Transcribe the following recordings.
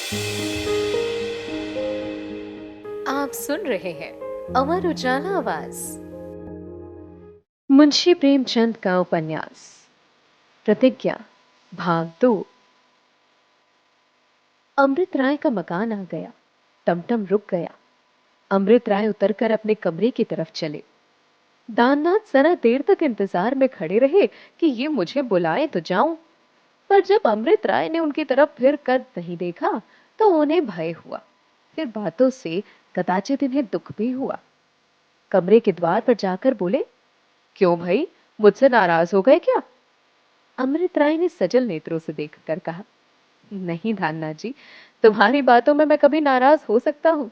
आप सुन रहे हैं अमर उजाला आवाज। मुंशी प्रेमचंद का उपन्यास प्रतिज्ञा भाग 2। अमृत राय का मकान आ गया। टमटम रुक गया। अमृत राय उतरकर अपने कमरे की तरफ चले। दाननाथ जरा देर तक इंतजार में खड़े रहे कि ये मुझे बुलाए तो जाऊं, पर जब अमृत राय ने उनकी तरफ फिर कर नहीं देखा तो उन्हें भय हुआ। फिर बातों से कदाचित इन्हें दुख भी हुआ। कमरे के द्वार पर जाकर बोले, क्यों भाई, मुझसे नाराज हो गए क्या? अमृत राय ने सजल नेत्रों से देखकर कहा, नहीं धान्ना जी, तुम्हारी बातों में मैं कभी नाराज हो सकता हूँ?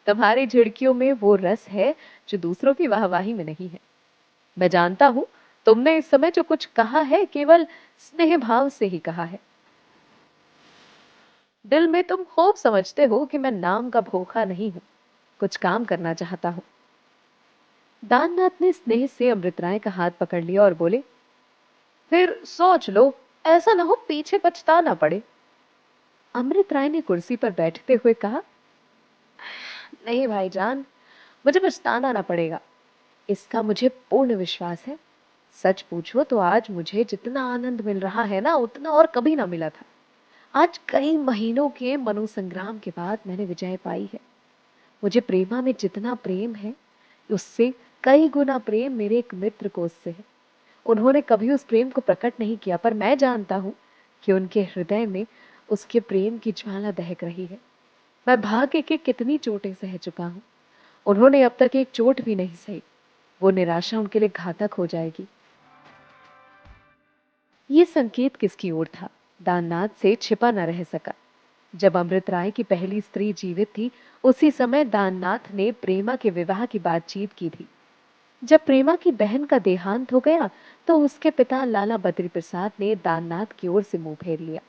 तुम्हारी झिड़कियों में वो रस है जो दूसरों की वाहवाही में नहीं है। मैं जानता हूँ तुमने इस समय जो कुछ कहा है केवल स्नेह भाव से ही कहा है। दिल में तुम खूब समझते हो कि मैं नाम का भूखा नहीं हूँ, कुछ काम करना चाहता हूँ। दाननाथ ने स्नेह से अमृत राय का हाथ पकड़ लिया और बोले, फिर सोच लो, ऐसा ना हो पीछे पछताना पड़े। अमृत राय ने कुर्सी पर बैठते हुए कहा, नहीं भाईजान, मुझे पछताना ना पड़ेगा, इसका मुझे पूर्ण विश्वास है। सच पूछो तो आज मुझे जितना आनंद मिल रहा है ना, उतना और कभी ना मिला था। आज कई महीनों के मनोसंग्राम के बाद मैंने विजय पाई है। मुझे प्रेमा में जितना प्रेम है, उससे कई गुना प्रेम मेरे एक मित्र को उससे है। उन्होंने कभी उस प्रेम को प्रकट नहीं किया, पर मैं जानता हूं कि उनके हृदय में उसके प्रेम की ज्वाला दहक रही है। मैं भाग्य के कितनी चोटें सह चुका हूं, उन्होंने अब तक एक चोट भी नहीं सही। वो निराशा उनके लिए घातक हो जाएगी। ये संकेत किसकी ओर था, दाननाथ से छिपा न रह सका। जब अमृत राय की पहली स्त्री जीवित थी, उसी समय दाननाथ ने प्रेमा के विवाह की बातचीत की थी। जब प्रेमा की बहन का देहांत हो गया तो उसके पिता लाला बद्री प्रसाद ने दाननाथ की ओर से मुंह फेर लिया।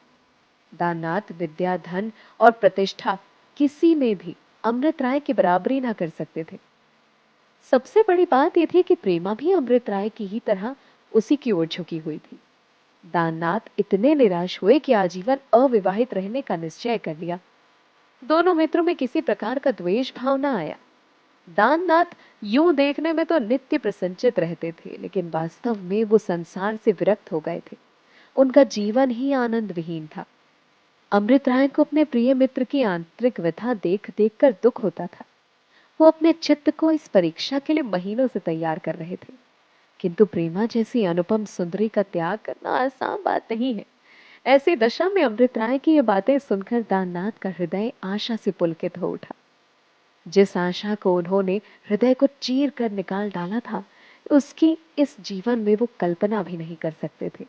दाननाथ विद्या, धन और प्रतिष्ठा किसी में भी अमृत राय की बराबरी ना कर सकते थे। सबसे बड़ी बात यह थी कि प्रेमा भी अमृत राय की ही तरह उसी की ओर झुकी हुई थी। दाननाथ इतने निराश हुए कि आजीवन अविवाहित रहने का निश्चय कर लिया। दोनों मित्रों में किसी प्रकार का द्वेष भाव न आया। दाननाथ यूं देखने में तो नित्य प्रसन्नचित रहते थे, लेकिन वास्तव में वो संसार से विरक्त हो गए थे। उनका जीवन ही आनंद विहीन था। अमृत राय को अपने प्रिय मित्र की आंतरिक व्यथा देख देख कर दुख होता था। वो अपने चित्त को इस परीक्षा के लिए महीनों से तैयार कर रहे थे, किंतु प्रेमा जैसी अनुपम सुंदरी का त्याग करना आसान बात नहीं है। ऐसी दशा में अमृत राय की ये बातें सुनकर दाननाथ का हृदय आशा से पुलकित हो उठा। जिस आशा को उन्होंने हृदय को चीर कर निकाल डाला था, उसकी इस जीवन में वो कल्पना भी नहीं कर सकते थे।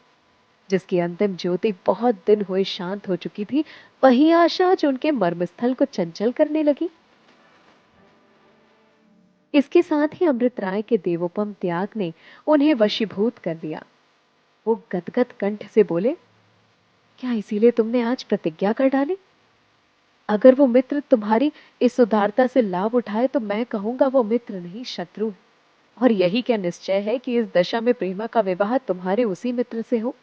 जिसकी अंतिम ज्योति बहुत दिन हुए शांत हो चुकी थी, वही आशा जो उनके मर्मस्थल को चंचल करने लगी। इसके साथ ही अमृत राय के देवोपम त्याग ने उन्हें वशीभूत कर दिया। वो गदगद कंठ से बोले, क्या इसीलिए तुमने आज प्रतिज्ञा कर डाली? अगर वो मित्र तुम्हारी इस उदारता से लाभ उठाए तो मैं कहूंगा वो मित्र नहीं, शत्रु है। और यही क्या निश्चय है कि इस दशा में प्रेमा का विवाह तुम्हारे उसी मित्र से हो?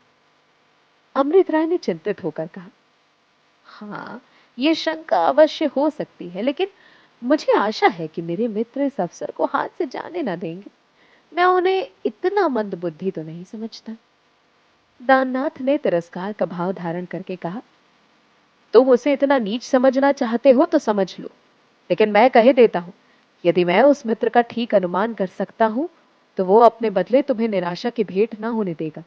अमृत राय ने चिंतित होकर कहा, हाँ, ये शंका अवश्य हो सकती है, लेकिन मुझे आशा है कि मेरे मित्र इस अवसर को हाथ से जाने ना देंगे। मैं उन्हें इतना मंदबुद्धि तो नहीं समझता। दाननाथ ने तिरस्कार का भाव धारण करके कहा, तुम उसे इतना नीच समझना चाहते हो तो समझ लो, लेकिन मैं कह देता हूं, यदि मैं उस मित्र का ठीक अनुमान कर सकता हूं तो वो अपने बदले तुम्हें निराशा की भेंट ना होने देगा।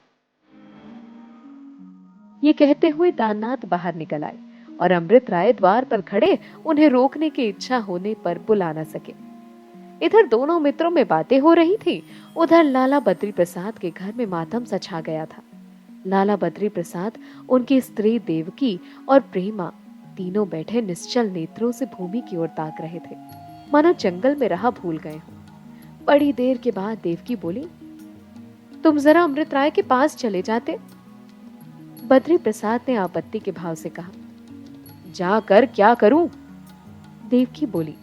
ये कहते हुए दाननाथ बाहर निकल आए और अमृत राय द्वार पर खड़े उन्हें रोकने की इच्छा होने पर बुला न सके। इधर दोनों मित्रों में बातें हो रही थी, उधर लाला बद्री प्रसाद के घर में मातम सा छा गया था। लाला बद्री प्रसाद, उनकी स्त्री देवकी और प्रेमा तीनों बैठे निश्चल नेत्रों से भूमि की ओर ताक रहे थे, मानो जंगल में राह भूल गए हों। बड़ी देर के बाद देवकी बोली, तुम जरा अमृत राय के पास चले जाते। बद्री प्रसाद ने आपत्ति के भाव से कहा, जाकर क्या करूं? देवकी बोली,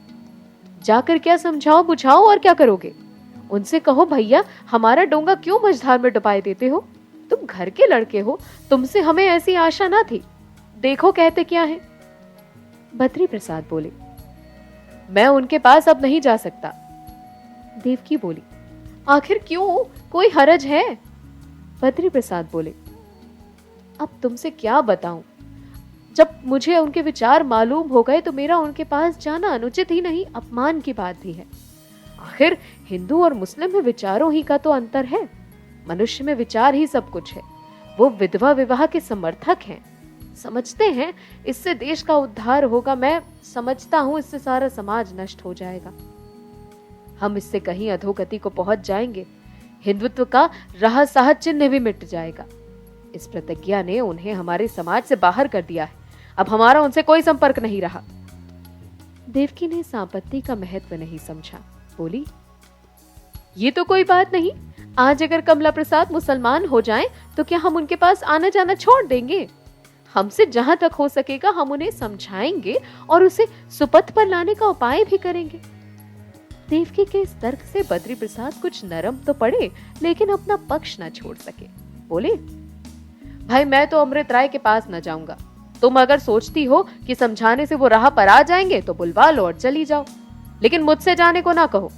जाकर क्या समझाओ बुझाओ और क्या करोगे? उनसे कहो, भैया हमारा डोंगा क्यों मझधार में डुबाए देते हो? तुम घर के लड़के हो, तुमसे हमें ऐसी आशा ना थी। देखो कहते क्या है। बद्री प्रसाद बोले, मैं उनके पास अब नहीं जा सकता। देवकी बोली, आखिर क्यों, कोई हरज है? बद्री प्रसाद बोले, अब तुमसे क्या बताऊं, जब मुझे उनके विचार मालूम हो गए तो मेरा उनके पास जाना अनुचित ही नहीं, अपमान की बात भी है। आखिर हिंदू और मुस्लिम में विचारों ही का तो अंतर है, मनुष्य में विचार ही सब कुछ है। वो विधवा विवाह के समर्थक हैं, समझते हैं इससे देश का उद्धार होगा। मैं समझता हूं इससे सारा समाज नष्ट हो जाएगा, हम इससे कहीं अधोगति को पहुंच जाएंगे, हिंदुत्व का रहा सहा चिन्ह भी मिट जाएगा। इस प्रतिज्ञा ने उन्हें हमारे समाज से बाहर कर दिया है, अब हमारा उनसे कोई संपर्क नहीं रहा। देवकी ने इस आपत्ति का महत्व नहीं समझा, बोली, ये तो कोई बात नहीं, आज अगर कमला प्रसाद मुसलमान हो जाएं, तो क्या हम उनके पास आना जाना छोड़ देंगे? हमसे जहां तक हो सकेगा हम उन्हें समझाएंगे और उसे सुपथ पर लाने का उपाय भी करेंगे। देवकी के इस तर्क से बद्री प्रसाद कुछ नरम तो पड़े, लेकिन अपना पक्ष न छोड़ सके। बोले, भाई मैं तो अमृत राय के पास न जाऊंगा, तुम अगर सोचती हो कि समझाने से वो राह पर आ जाएंगे तो बुलवा लो और चली जाओ, लेकिन मुझसे जाने को ना कहो।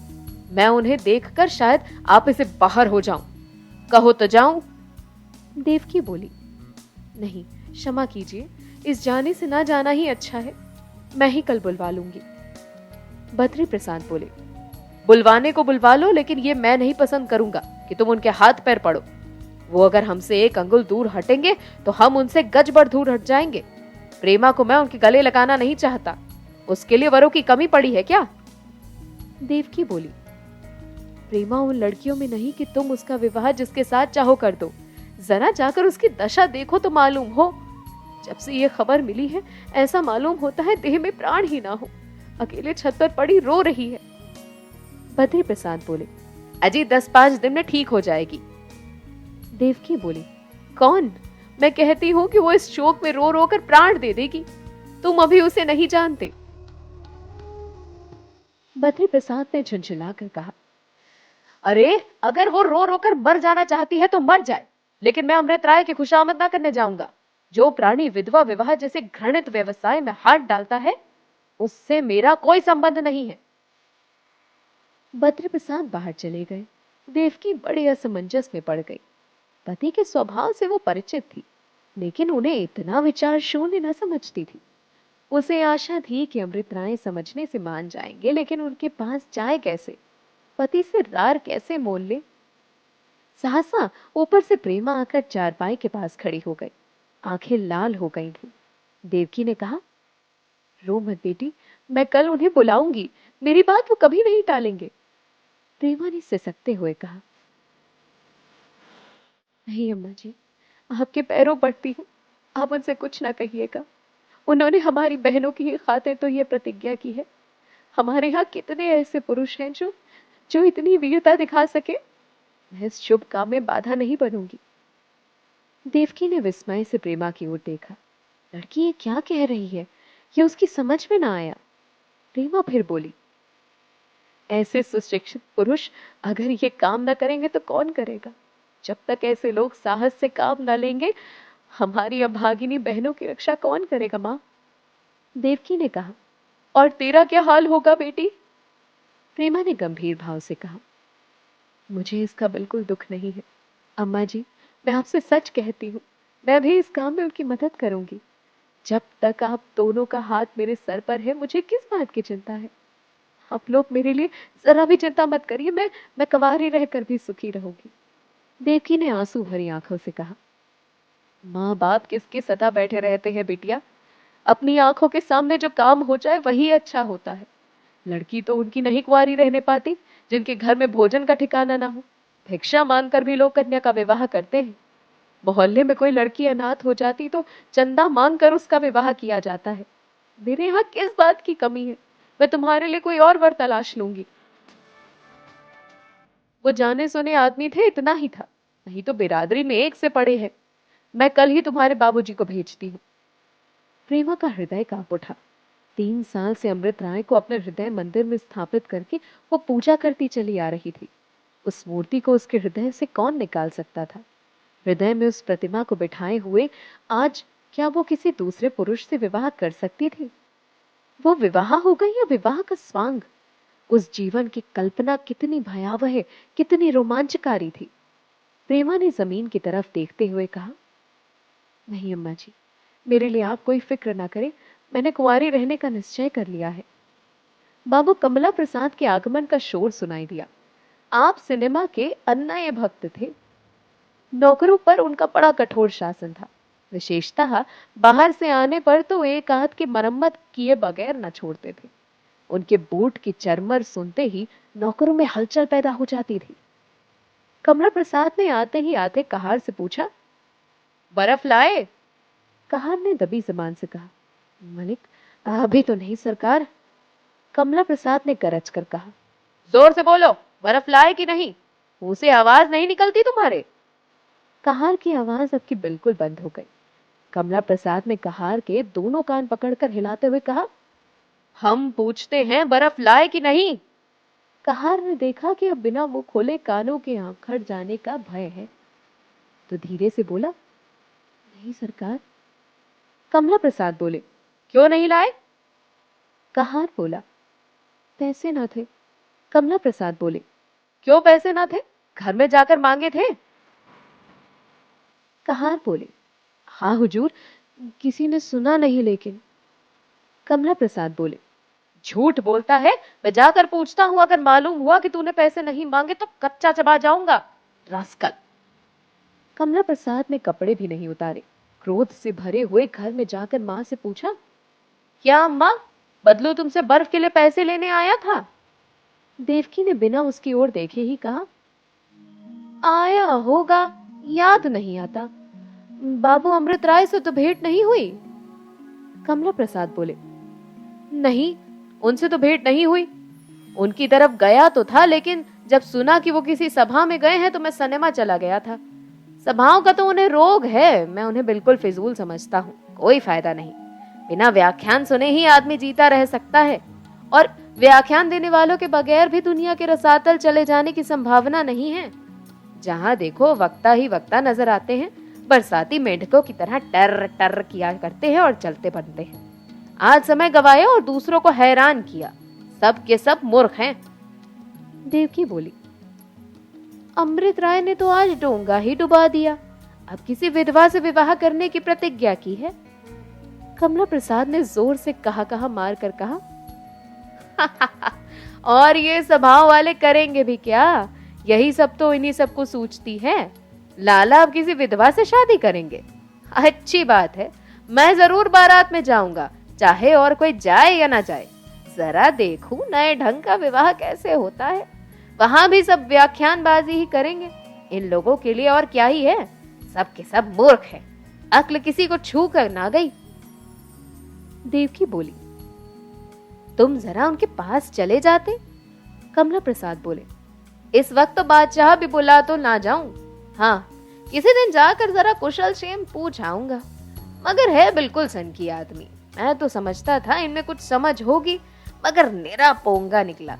मैं उन्हें देखकर शायद आप इसे बाहर हो जाऊं, कहो तो जाऊं। देवकी बोली, नहीं, क्षमा कीजिए, इस जाने से ना जाना ही अच्छा है, मैं ही कल बुलवा लूंगी। बद्री प्रसाद बोले, बुलवाने को बुलवा लो, लेकिन ये मैं नहीं पसंद करूंगा कि तुम उनके हाथ पैर पड़ो। वो अगर हमसे एक अंगुल दूर हटेंगे तो हम उनसे गज भर दूर हट जाएंगे। प्रेमा को मैं उनके गले लगाना नहीं चाहता, उसके लिए वरों की कमी पड़ी है क्या? देवकी बोली, प्रेमा उन लड़कियों में नहीं कि तुम उसका विवाह जिसके साथ चाहो कर दो, जरा जाकर उसकी दशा देखो तो मालूम हो। जब से ये खबर मिली है ऐसा मालूम होता है देह में प्राण ही ना हो, अकेले छत पर पड़ी रो रही है। बद्री प्रसाद बोले, अजी 10-5 दिन में ठीक हो जाएगी। देवकी बोली, कौन? मैं कहती हूँ कि वो इस शोक में रो रो कर प्राण दे देगी, तुम अभी उसे नहीं जानते। बद्री प्रसाद ने झुंझुलाकर कहा, अरे अगर वो रो रो कर मर जाना चाहती है तो मर जाए, लेकिन मैं अमृत राय की खुशामद ना करने जाऊंगा। जो प्राणी विधवा विवाह जैसे घृणित व्यवसाय में हाथ डालता है उससे मेरा कोई संबंध नहीं है। बद्री प्रसाद बाहर चले गए। देवकी बड़े असमंजस में पड़ गई। पति के स्वभाव से वो परिचित थी, लेकिन उन्हें इतना विचार शून्य न समझती थी। उसे आशा थी कि अमृत राय समझने से मान जाएंगे, लेकिन उनके पास जाए कैसे, पति से रार कैसे मोल ले। सहसा ऊपर से प्रेमा आकर चारपाई के पास खड़ी हो गई, आंखें लाल हो गई थी। देवकी ने कहा, रो मत बेटी, मैं कल उन्हें बुलाऊंगी, मेरी बात वो कभी नहीं टालेंगे। प्रेमा ने सिसकते हुए कहा, नहीं अम्मा जी, आपके पैरों पड़ती हूँ, आप उनसे कुछ ना कहिएगा। उन्होंने हमारी बहनों की ही खातिर तो ये प्रतिज्ञा की है। हमारे यहाँ कितने ऐसे पुरुष हैं जो जो इतनी वीरता दिखा सके। मैं इस शुभ काम में बाधा नहीं बनूंगी। देवकी ने विस्मय से प्रेमा की ओर देखा। लड़की ये क्या कह रही है, ये उसकी समझ में ना आया। प्रेमा फिर बोली, ऐसे सुशिक्षित पुरुष अगर ये काम न करेंगे तो कौन करेगा? जब तक ऐसे लोग साहस से काम न लेंगे, हमारी अभागिनी बहनों की रक्षा कौन करेगा माँ? देवकी ने कहा, और तेरा क्या हाल होगा बेटी? प्रेमा ने गंभीर भाव से कहा, मुझे इसका बिल्कुल दुख नहीं है अम्मा जी, मैं आपसे सच कहती हूँ, मैं भी इस काम में उनकी मदद करूंगी। जब तक आप दोनों का हाथ मेरे सर पर है, मुझे किस बात की चिंता है? आप लोग मेरे लिए जरा भी चिंता मत करिए, मैं कंवारी रहकर भी सुखी रहूंगी। देवकी ने आंसू भरी आंखों से कहा, माँ बाप किसके सदा बैठे रहते हैं बिटिया, अपनी आंखों के सामने जो काम हो जाए वही अच्छा होता है। लड़की तो उनकी नहीं कुंवारी रहने पाती जिनके घर में भोजन का ठिकाना ना हो। भिक्षा मांगकर भी लोग कन्या का विवाह करते हैं। मोहल्ले में कोई लड़की अनाथ हो जाती तो चंदा मांग कर उसका विवाह किया जाता है। मेरे यहाँ किस बात की कमी है? मैं तुम्हारे लिए कोई और वर तलाश लूंगी। वो जाने सुने आदमी थे, इतना ही था, नहीं तो बिरादरी में एक से पड़े हैं। मैं कल ही तुम्हारे बाबूजी को भेजती हूँ। प्रेमा का हृदय कांप उठा। 3 साल से अमृत राय को अपने हृदय मंदिर में स्थापित करके वो पूजा करती चली आ रही थी। उस मूर्ति को उसके हृदय से कौन निकाल सकता था? हृदय में उस प्रतिमा को बिठाए हुए आज क्या वो किसी दूसरे पुरुष से विवाह कर सकती थी? वो विवाह होगा या विवाह का स्वांग? उस जीवन की कल्पना कितनी भयावह, कितनी रोमांचकारी थी। प्रेमा ने जमीन की तरफ देखते हुए कहा, नहीं अम्मा जी, मेरे लिए आप कोई फिक्र ना करें, मैंने कुंवारी रहने का निश्चय कर लिया है। बाबू कमला प्रसाद के आगमन का शोर सुनाई दिया। आप सिनेमा के अन्नय भक्त थे। नौकरों पर उनका बड़ा कठोर शासन था। विशेषतः बाहर से आने पर तो एक आध की मरम्मत किए बगैर न छोड़ते थे। उनके बूट की चरमर सुनते ही नौकरों में हलचल पैदा हो जाती थी। कमला प्रसाद ने आते ही आते कहार से पूछा, बर्फ लाए? कहार ने दबी जबान से कहा, मलिक, अभी तो नहीं सरकार। कमला प्रसाद ने गरज कर कहा, जोर से बोलो, बर्फ लाए कि नहीं? मुंह से आवाज नहीं निकलती तुम्हारे? कहार की आवाज अब की बिल्कुल बंद हो गई। कमला प्रसाद ने कहार के दोनों कान पकड़कर हिलाते हुए कहा, हम पूछते हैं बर्फ लाए कि नहीं? कहार ने देखा कि अब बिना मुंह खोले कानों के आंखड़ जाने का भय है, तो धीरे से बोला, नहीं सरकार। कमला प्रसाद बोले, क्यों नहीं लाए? कहार बोला, पैसे ना थे। कमला प्रसाद बोले, क्यों पैसे ना थे? घर में जाकर मांगे थे? कहार बोले, हाँ हुजूर, किसी ने सुना नहीं लेकिन। कमला प्रसाद बोले, झूठ बोलता है, मैं जाकर पूछता हूं, अगर मालूम हुआ कि तूने पैसे नहीं मांगे तो कच्चा चबा जाऊंगा, रास्कल। कमला प्रसाद ने कपड़े भी नहीं उतारे, क्रोध से भरे हुए घर में जाकर मां से पूछा, क्या अम्मा, बदलू तुमसे बर्फ के लिए पैसे लेने आया था? देवकी ने बिना उसकी ओर देखे ही कहा, आया होगा, याद नहीं आता। बाबू अमृत राय से तो भेंट नहीं हुई। कमला प्रसाद बोले, नहीं, उनसे तो भेंट नहीं हुई। उनकी तरफ गया तो था, लेकिन जब सुना कि वो किसी सभा में गए हैं तो मैं सिनेमा चला गया था। सभाओं का तो उन्हें रोग है, मैं उन्हें बिल्कुल फिजूल समझता हूँ, कोई फायदा नहीं। बिना व्याख्यान सुने ही आदमी जीता रह सकता है, और व्याख्यान देने वालों के बगैर भी दुनिया के रसातल चले जाने की संभावना नहीं है। जहाँ देखो वक्ता ही वक्ता नजर आते हैं, बरसाती मेंढकों की तरह टर टर किया करते हैं और चलते बनते हैं। आज समय गवाया और दूसरों को हैरान किया, सब के सब मूर्ख हैं। देवकी बोली, अमृत राय ने तो आज डोंगा ही डुबा दिया, अब किसी विधवा से विवाह करने की प्रतिज्ञा की है। कमला प्रसाद ने जोर से कहा कहा मार कर कहा, और ये सभाओं वाले करेंगे भी क्या? यही सब तो इन्हीं सबको सूझती है। लाला अब किसी विधवा से शादी करेंगे? अच्छी बात है, मैं जरूर बारात में जाऊंगा, चाहे और कोई जाए या ना जाए। जरा देखूं नए ढंग का विवाह कैसे होता है। वहां भी सब व्याख्यानबाजी ही करेंगे। इन लोगों के लिए और क्या ही है, सब के सब मूर्ख है, अक्ल किसी को छू कर ना गई। देवकी बोली, तुम जरा उनके पास चले जाते। कमला प्रसाद बोले, इस वक्त तो बादशाह भी बुला तो ना जाऊं। हाँ, किसी दिन जाकर जरा कुशल क्षेम पूछ आऊंगा। मगर है बिल्कुल सनकी आदमी, मैं तो समझता था इनमें कुछ समझ होगी, मगर निरा पोंगा निकला।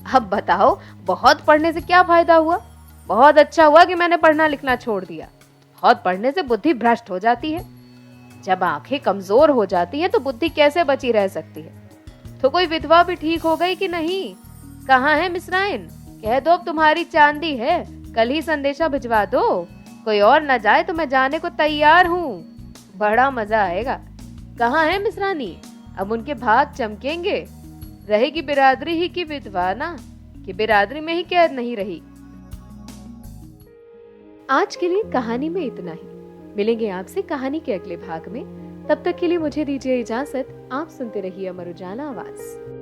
अब बताओ, बहुत पढ़ने से क्या फायदा हुआ? बहुत अच्छा हुआ कि मैंने पढ़ना लिखना छोड़ दिया। बहुत पढ़ने से बुद्धि भ्रष्ट हो जाती है। जब आंखें कमजोर हो जाती हैं तो बुद्धि कैसे बची रह सकती है? तो कोई विधवा भी ठीक हो गई कि नहीं? कहाँ है मिसराइन? कह दो अब तुम्हारी चांदी है, कल ही संदेशा भिजवा दो। कोई और न जाए तो मैं जाने को तैयार हूँ, बड़ा मजा आएगा। कहाँ है मिसरानी? अब उनके भाग चमकेंगे। रहेगी बिरादरी ही की विधवा ना, कि बिरादरी में ही कैद नहीं रही। आज के लिए कहानी में इतना ही। मिलेंगे आपसे कहानी के अगले भाग में। तब तक के लिए मुझे दीजिए इजाजत। आप सुनते रहिए अमर उजाला आवाज।